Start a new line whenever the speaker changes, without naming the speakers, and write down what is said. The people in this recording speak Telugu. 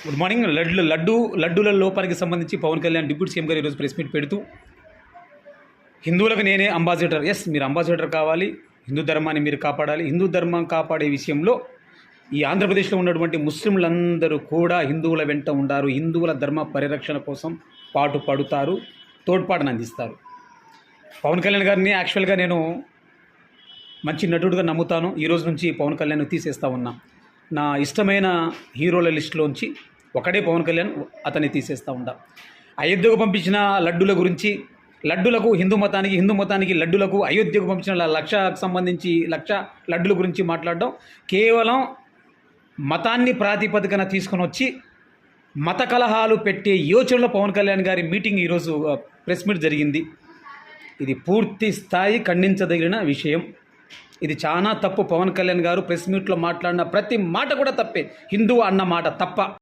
Good morning. లడ్డూల లోపానికి సంబంధించి పవన్ కళ్యాణ్ డిప్యూటీ సీఎం గారు ఈరోజు ప్రెస్ మీట్ పెడుతూ హిందువులకు నేనే అంబాసిడర్, ఎస్ మీరు అంబాసిడర్ కావాలి, హిందూ ధర్మాన్ని మీరు కాపాడాలి, హిందూ ధర్మం కాపాడే విషయంలో ఈ ఆంధ్రప్రదేశ్లో ఉన్నటువంటి ముస్లింలందరూ కూడా హిందువుల వెంట ఉండారు, హిందువుల ధర్మ పరిరక్షణ కోసం పడుతారు, తోడ్పాటును అందిస్తారు. పవన్ కళ్యాణ్ గారిని యాక్చువల్గా నేను మంచి నటుడుగా నమ్ముతాను. ఈరోజు నుంచి పవన్ కళ్యాణ్ తీసేస్తా ఉన్నా. నా ఇష్టమైన హీరోల లిస్టులోంచి ఒకడే పవన్ కళ్యాణ్, అతన్ని తీసేస్తూ ఉంటా. అయోధ్యకు పంపించిన లడ్డుల గురించి, లడ్డులకు హిందూ మతానికి లడ్డులకు అయోధ్యకు పంపించిన లక్ష లడ్డుల గురించి మాట్లాడడం కేవలం మతాన్ని ప్రాతిపదికన తీసుకొని వచ్చి మత కలహాలు పెట్టే యోచనలో పవన్ కళ్యాణ్ గారి మీటింగ్ ఈరోజు ప్రెస్ మీట్ జరిగింది. ఇది పూర్తి స్థాయి ఖండించదగిన విషయం. ఇది చాలా తప్పు. పవన్ కళ్యాణ్ గారు ప్రెస్ మీట్లో మాట్లాడిన ప్రతి మాట కూడా తప్పే. హిందూ అన్న మాట తప్ప.